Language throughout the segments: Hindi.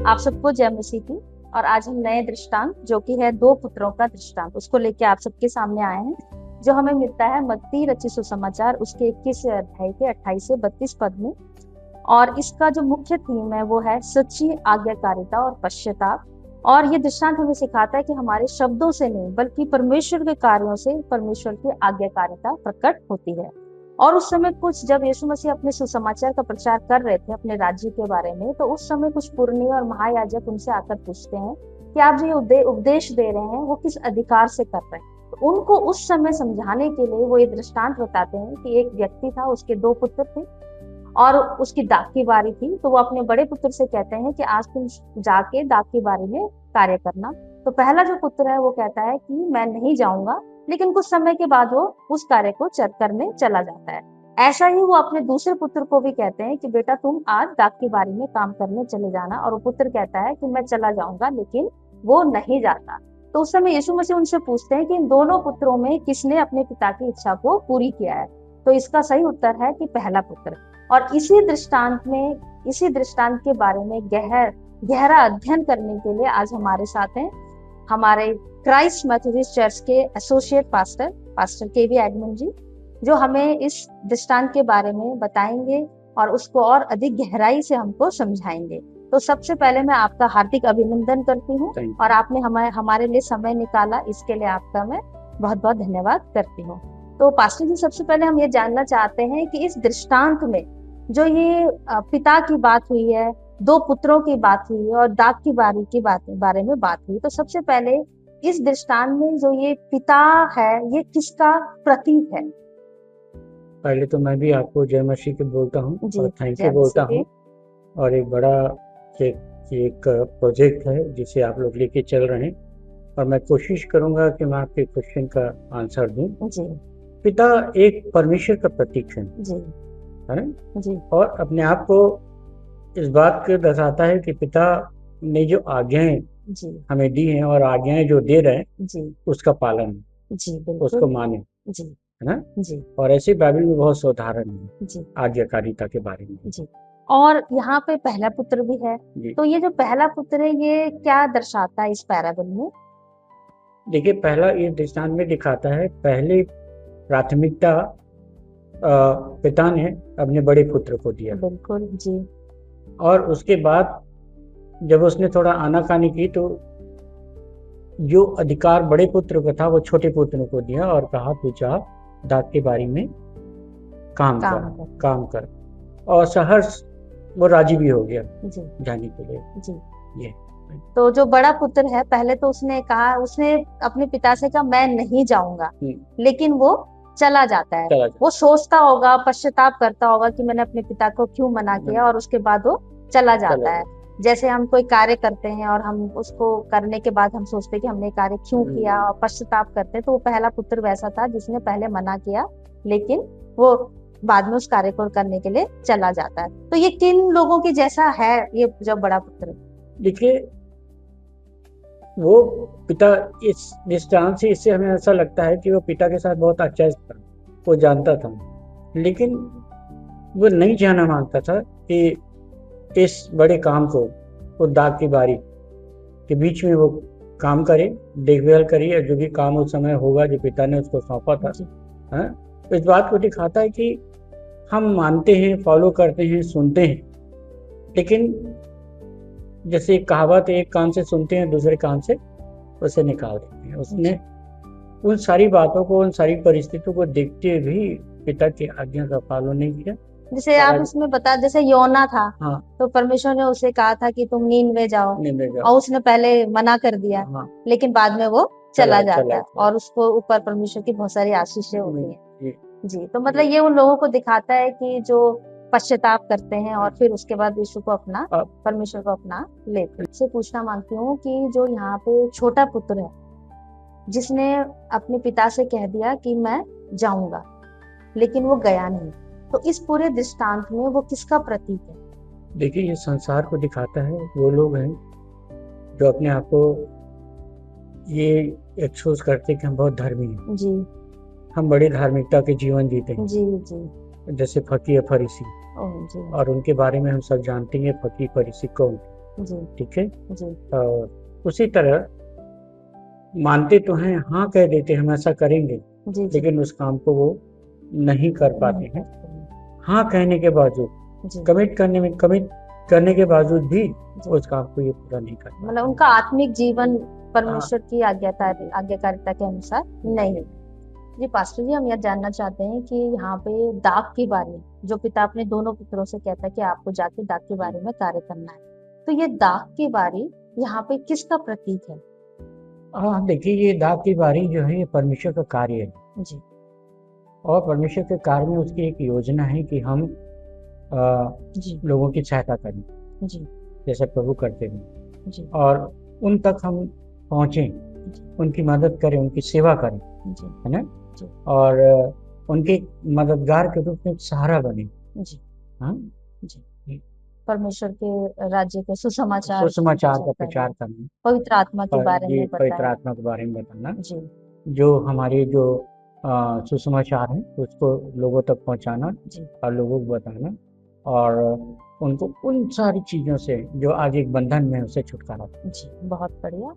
आप सबको जय मसीह की। और आज हम नए दृष्टांत जो कि है दो पुत्रों का दृष्टांत उसको लेके आप सबके सामने आए हैं, जो हमें मिलता है मत्ती रचित सुसमाचार उसके 21 अध्याय के 28 से 32 पद में। और इसका जो मुख्य थीम है वो है सच्ची आज्ञाकारिता और पश्चाताप। और ये दृष्टांत हमें सिखाता है कि हमारे शब्दों से नहीं बल्कि परमेश्वर के कार्यों से परमेश्वर की आज्ञाकारिता प्रकट होती है। और उस समय कुछ जब यीशु मसीह अपने सुसमाचार का प्रचार कर रहे थे अपने राज्य के बारे में, तो उस समय कुछ पुरनिय और महायाजक उनसे आकर पूछते हैं कि आप जो ये उपदेश दे रहे हैं वो किस अधिकार से कर रहे हैं। तो उनको उस समय समझाने के लिए वो ये दृष्टांत बताते हैं कि एक व्यक्ति था, उसके दो पुत्र थे और उसकी दाख की बारी थी। तो वो अपने बड़े पुत्र से कहते हैं कि आज तुम जाके दाख की बारी में कार्य करना। तो पहला जो पुत्र है वो कहता है कि मैं नहीं जाऊंगा, लेकिन कुछ समय के बाद वो उस कार्य को करने चला जाता है। ऐसा ही वो अपने दूसरे पुत्र को भी कहते हैं कि बेटा तुम आज दाख की बारी में काम करने चले जाना। और वो पुत्र कहता है कि मैं चला जाऊंगा, लेकिन वो नहीं जाता। तो उस समय यीशु मसीह उनसे पूछते हैं कि इन दोनों पुत्रों में किसने अपने पिता की इच्छा को पूरी किया है। तो इसका सही उत्तर है कि पहला पुत्र। और इसी दृष्टांत के बारे में गहरा अध्ययन करने के लिए आज हमारे साथ हैं हमारे क्राइस्ट मेथोडिस्ट चर्च के एसोसिएट पास्टर केवी एडमंड जी, जो हमें इस दृष्टांत के बारे में बताएंगे और उसको और अधिक गहराई से हमको समझाएंगे। तो सबसे पहले मैं आपका हार्दिक अभिनंदन करती हूँ और आपने हमारे लिए समय निकाला, इसके लिए आपका मैं बहुत बहुत धन्यवाद करती हूँ। तो पास्टर जी, सबसे पहले हम ये जानना चाहते हैं कि इस दृष्टांत में जो ये पिता की बात हुई है, दो पुत्रों की बात हुई है और दाख की बारी की बारे में बात हुई, तो सबसे पहले इस दृष्टांत में जो ये पिता है ये किसका प्रतीक है? पहले तो मैं भी आपको जय मसीह के बोलता हूँ और थैंक यू बोलता हूँ। और एक बड़ा एक प्रोजेक्ट है जिसे आप लोग लेके चल रहे हैं और मैं कोशिश करूंगा कि मैं आपके क्वेश्चन का आंसर दूं। पिता एक परमेश्वर का प्रतीक है ना जी। और अपने आप को इस बात को दर्शाता है कि पिता ने जो आज्ञाएं हमें दी हैं और आज्ञाएं जो दे रहे हैं उसका पालन उसको माने जी, है ना जी। और ऐसे बाइबल में बहुत से उदाहरण है आज्ञाकारिता के बारे में जी। और यहाँ पे पहला पुत्र भी है, तो ये जो पहला पुत्र है ये क्या दर्शाता है इस पैराबल में? देखिए, पहला ये दृष्टांत में दिखाता है पहले प्राथमिकता पिता ने अपने बड़े पुत्र को दिया। बिल्कुल जी। और उसके बाद जब उसने थोड़ा आनाकानी की तो जो अधिकार बड़े पुत्र का था वो छोटे पुत्र को दिया और कहा तू जा दाख की बारी में काम कर। और सहर्ष वो राजी भी हो गया जी जाने के लिए जी। ये तो जो बड़ा पुत्र है पहले तो उसने अपने पिता से कहा मैं नहीं जाऊंगा, लेकिन वो चला जाता है। वो सोचता होगा, पश्चाताप करता होगा कि मैंने अपने पिता को क्यों मना किया, और उसके बाद वो चला जाता है। जैसे हम कोई कार्य करते हैं और हम उसको करने के बाद हम सोचते हैं कि हमने कार्य क्यों किया और पश्चाताप करते हैं। तो वो पहला पुत्र वैसा था जिसने पहले मना किया, लेकिन वो बाद में उस कार्य को करने के लिए चला जाता है। तो ये किन लोगों की जैसा है ये जो बड़ा पुत्र? देखिए, वो पिता इस दृष्टांत से इससे हमें ऐसा लगता है कि वो पिता के साथ बहुत अच्छा था, वो जानता था, लेकिन वो नहीं जाना मांगता था कि इस बड़े काम को वो दाख की बारी के बीच में वो काम करे, देखभाल करे, और जो भी काम उस समय होगा जो पिता ने उसको सौंपा था। तो इस बात को दिखाता है कि हम मानते हैं, फॉलो करते हैं, सुनते हैं, लेकिन जैसे कहावत, एक कान से सुनते हैं दूसरे कान से उसे निकाल देते हैं। उसने उन सारी बातों को, उन सारी परिस्थितियों को देखते हुए भी पिता की आज्ञा का पालन नहीं किया। जैसे आप इसमें बता, जैसे योना था, तो परमेश्वर ने उसे कहा था कि तुम नीनवे जाओ, और उसने पहले मना कर दिया, लेकिन बाद में वो चला जाता है और उसको ऊपर परमेश्वर की बहुत सारी आशीषें होती है जी। तो मतलब ये उन लोगों को दिखाता है कि जो पश्चाताप करते हैं और फिर उसके बाद यीशु को अपना, परमेश्वर को अपना लेते हैं। से पूछना मांगती हूँ कि जो यहाँ पे छोटा पुत्र है जिसने अपने पिता से कह दिया कि मैं जाऊंगा, लेकिन वो गया नहीं, तो इस पूरे दृष्टांत में वो किसका प्रतीक है? देखिए, ये संसार को दिखाता है। वो लोग हैं जो अपने आप को ये एक्सपोज करते हैं कि हम बहुत धर्मी हैं जी, हम बड़ी धार्मिकता के जीवन जीते हैं जी जी, जैसे फकीर फरीसी, जी। और उनके बारे में हम सब जानते हैं फकीर फरीसी कौन। जी ठीक है। जी और उसी तरह मानते तो हैं, हाँ कह देते हैं हम ऐसा करेंगे, जी जी लेकिन उस काम को वो नहीं कर नहीं पाते हैं। करते हैं। हाँ कहने के बावजूद, जी कमिट करने के बावजूद भी जी उस काम को ये पूरा नहीं कर पाते। मतलब उनका आत्मिक जीवन हाँ परमेश्वर की आज्ञाकारिता के अनुसार नहीं है। जी पास्टर जी, हम यह जानना चाहते हैं कि यहाँ पे दाग की बारी, जो पिता अपने दोनों पुत्रों से कहता है कि आपको जाके दाग की बारी में कार्य करना है, तो ये दाग की बारी यहाँ पे किसका प्रतीक है? हाँ देखिए, ये दाग की बारी जो है ये परमेश्वर का कार्य है, जी और परमेश्वर के कार्य में उसकी एक योजना है कि हम जी लोगों की सहायता करें, जी जैसे प्रभु करते हैं, जी और उन तक हम पहुँचें, जी उनकी मदद करें, उनकी सेवा करें, जी है ना, जी और उनके मददगार के रूप में एक सहारा बने। जी हाँ, जी परमेश्वर के राज्य के सुसमाचार सुसमाचार का प्रचार प्रचार करें, करना, पवित्र आत्मा के बारे ये में पवित्र बताएं। आत्मा के बारे में बताना, जी जो हमारे जो सुसमाचार है उसको लोगों तक पहुंचाना जी और लोगों को बताना, और उनको उन सारी चीज़ों से जो आज एक बंधन में, उसे छुटकारा देना। जी बहुत बढ़िया।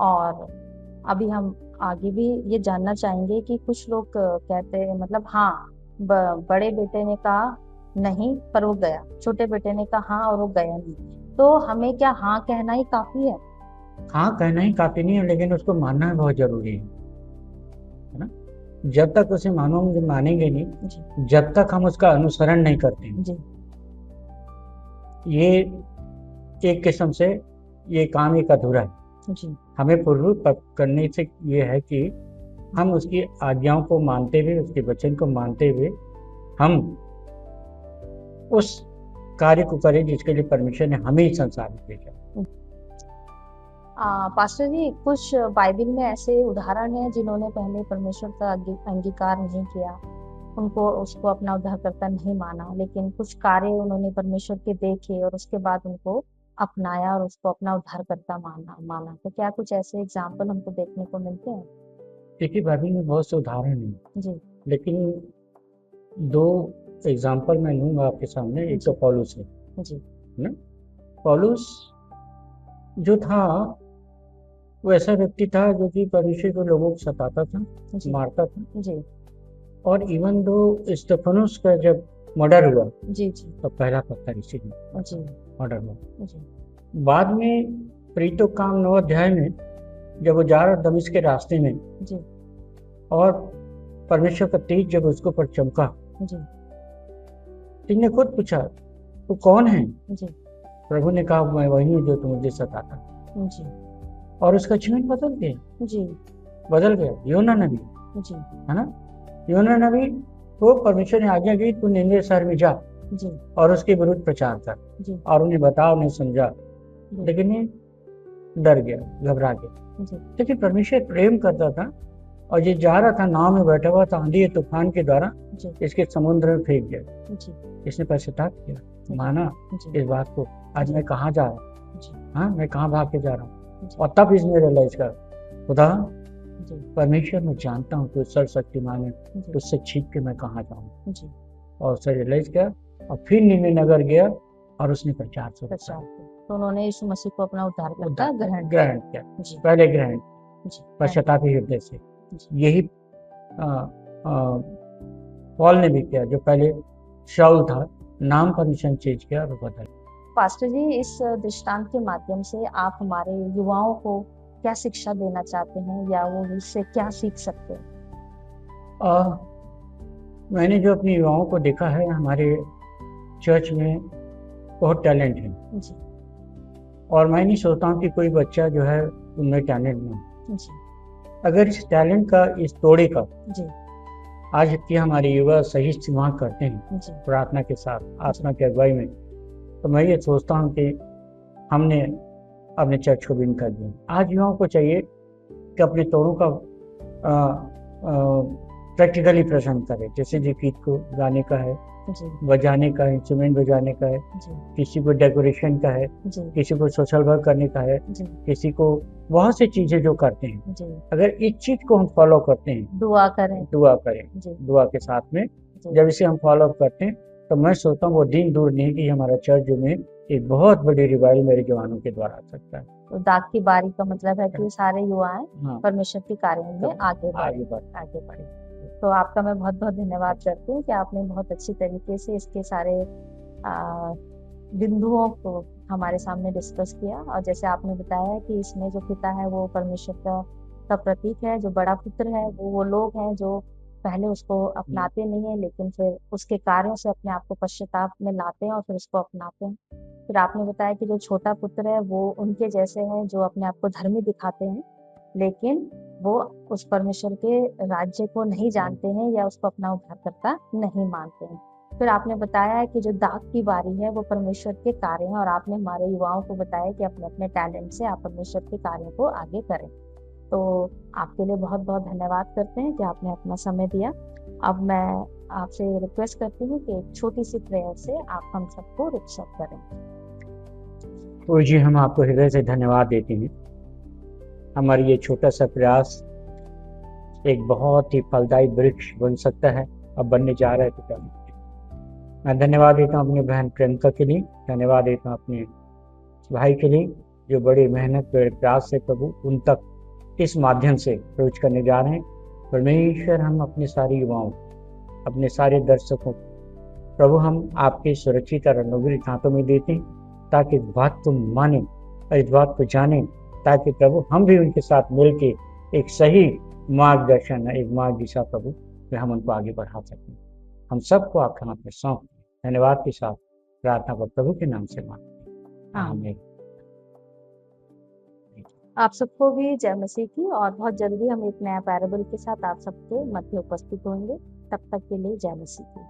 और अभी हम आगे भी ये जानना चाहेंगे कि कुछ लोग कहते हैं मतलब हाँ, बड़े बेटे ने कहा नहीं पर वो गया, छोटे बेटे ने कहा हाँ और वो गया नहीं, तो हमें क्या हाँ कहना ही काफी है? हाँ कहना ही काफ़ी नहीं है, लेकिन उसको मानना बहुत ज़रूरी है ना। जब तक उसे मानेंगे नहीं, जी जब तक हम उसका अनुसरण नहीं करते हैं, जी ये एक किस्म से ये काम एक अधूरा है। जी हमें पूर्ण करने से ये है कि हम उसकी आज्ञाओं को मानते हुए, उसके वचन को मानते हुए हम उस कार्य को करें जिसके लिए परमेश्वर ने हमें ही संसार में भेजा। पास्टर जी, कुछ बाइबल में ऐसे उदाहरण हैं जिन्होंने पहले परमेश्वर का अंगीकार नहीं किया, उनको उसको अपना उद्धारकर्ता नहीं माना, लेकिन कुछ कार्य उन्होंने परमेश्वर के देखे और उसके बाद उनको अपनाया और उसको अपना उद्धारकर्ता माना। तो क्या कुछ ऐसे एग्जाम्पल हमको देखने को मिलते हैं? देखिए, बाइबल में बहुत से उदाहरण हैं, जी लेकिन दो एग्जाम्पल मैं लूंगा आपके सामने। एक तो जी पौलुस है जी ना। पौलुस जो था वो ऐसा व्यक्ति था जो कि परमेश्वर के लोगों को सताता था, जी मारता था, जी और इवन दो स्टेफनुस का जब मर्डर हुआ जी जी तो पहला पत्थर इसी ने जी मर्डर हुआ। जी बाद में प्रीतो काम 9 अध्याय में जब वो जा रहा दमिश्क के रास्ते में, जी और परमेश्वर का तेज जब उसके ऊपर चमका, जी तिने खुद पूछा तू कौन है? जी प्रभु ने कहा मैं वही हूँ जो तुम मुझे सताता, जी और उसका जीवन जी बदल गया। योना नबी, जी है ना, योना नबी को परमेश्वर ने आज्ञा दी तू निन्वे शहर में जा जी और उसके विरुद्ध प्रचार कर, जी और उन्हें बता, उन्हें समझा, जी लेकिन ये डर गया, घबरा गया। जी लेकिन परमेश्वर प्रेम करता था, और ये जा रहा था, नाव में बैठा हुआ था, आंधी तूफान के द्वारा जी इसके समुद्र में फेंक दिया। जी इसने पश्चाताप किया, माना जी इस बात को, आज मैं कहाँ जा रहा हूँ, जी हाँ मैं कहाँ भाग के जा रहा हूँ। जी और तब इसने रियलाइज कर, खुदा जी परमेश्वर मैं जानता हूँ तो सर्वशक्तिमान है, जी उससे छीन के मैं कहाँ जाऊँ। जी और उसे रियलाइज किया, और फिर निन्वे नगर गया और उसने प्रचार से प्रचार किया। तो उन्होंने यीशु मसीह को अपना उद्धारकर्ता ग्रहण ग्रहण किया, जी पहले ग्रहण जी पश्चातापी हृदय से। जी यही आ, आ, पॉल ने भी किया, जो पहले शाऊल था, नाम पर निशान चेंज किया और बदल। पास्टर जी, इस दृष्टांत के माध्यम से आप हमारे युवाओं को क्या शिक्षा देना चाहते हैं, या वो इससे क्या सीख सकते हैं? मैंने जो अपने युवाओं को देखा है, हमारे चर्च में बहुत टैलेंट है, जी और मैं नहीं सोचता हूँ कि कोई बच्चा जो है उनमें टैलेंट ना हो। जी अगर इस टैलेंट का, इस तोड़े का जी आज के हमारे युवा सही इस्तेमाल करते हैं जी प्रार्थना के साथ, आत्मा की अगुवाई में, तो मैं ये सोचता हूँ कि हमने अपने चर्च को विन कर दिया। आज युवाओं को चाहिए कि अपने तोड़ों का प्रैक्टिकली प्रेजेंट करें, जैसे जो गीत को गाने का है, जी बजाने का है, इंस्ट्रूमेंट बजाने का है, जी किसी को डेकोरेशन का है, जी किसी को सोशल वर्क करने का है, जी किसी को बहुत सी चीज़ें जो करते हैं। जी अगर इस चीज़ को हम फॉलो करते हैं, दुआ करें। दुआ करें, जी दुआ के साथ में जी जब इसे हम फॉलो अप करते हैं, तो मैं सोचता हूँ वो दिन दूर नहीं कि हमारा चर्च जो में एक बहुत बड़ी रिवाइवल मेरे जवानों के द्वारा आ सकता है। तो दाग की बारी का मतलब है कि सारे युवाएं हाँ, परमेश्वर के कार्यों में आगे आगे बढ़े। तो आपका मैं बहुत बहुत धन्यवाद करती हूँ कि आपने बहुत अच्छी तरीके से इसके सारे आ, बिंदुओं को हमारे सामने डिस्कस किया। और जैसे आपने बताया कि इसमें जो पिता है वो परमेश्वर का प्रतीक है, जो बड़ा पुत्र है वो लोग हैं जो पहले उसको अपनाते नहीं है, लेकिन फिर उसके कार्यों से अपने आप को पश्चाताप में लाते हैं और फिर उसको अपनाते हैं। फिर आपने बताया कि जो छोटा पुत्र है वो उनके जैसे है जो अपने आप को धर्मी दिखाते हैं, लेकिन वो उस परमेश्वर के राज्य को नहीं जानते हैं या उसको अपना उद्धारकर्ता नहीं मानते हैं। फिर आपने बताया कि जो दाग की बारी है वो परमेश्वर के कार्य हैं, और आपने हमारे युवाओं को बताया कि अपने अपने टैलेंट से आप परमेश्वर के कार्यों को आगे करें। तो आपके लिए बहुत बहुत धन्यवाद करते हैं कि आपने अपना समय दिया। अब मैं आपसे रिक्वेस्ट करती हूँ कि एक छोटी सी प्रेयर से आप हम सबको रुखसत करें। तो जी हम आपको हृदय से धन्यवाद देते हैं। हमारी ये छोटा सा प्रयास एक बहुत ही फलदायी वृक्ष बन सकता है, अब बनने जा रहा है। पिता, मैं धन्यवाद देता हूँ अपनी बहन प्रियंका के लिए, धन्यवाद देता हूँ अपने भाई के लिए जो बड़ी मेहनत बड़े प्रयास से प्रभु उन तक इस माध्यम से पहुँच करने जा रहे हैं। परमेश्वर, हम अपने सारे युवाओं, अपने सारे दर्शकों प्रभु हम आपके सुरक्षित और अनुग्रहित हाथों में देते हैं, ताकि इस बात को माने और इस बात को जाने, ताकि प्रभु हम भी उनके साथ मिलके एक सही मार्गदर्शन, एक मार्ग दिशा प्रभु में हम उनको आगे बढ़ा सकें। हम सबको आपके हाथ में सौंप धन्यवाद के साथ प्रार्थना को प्रभु के नाम से मांगते हैं, आमीन। आप सबको भी जय मसीह की, और बहुत जल्दी हम एक नया पैराबल के साथ आप सबके मध्य उपस्थित होंगे। तब तक के लिए जय मसीह की।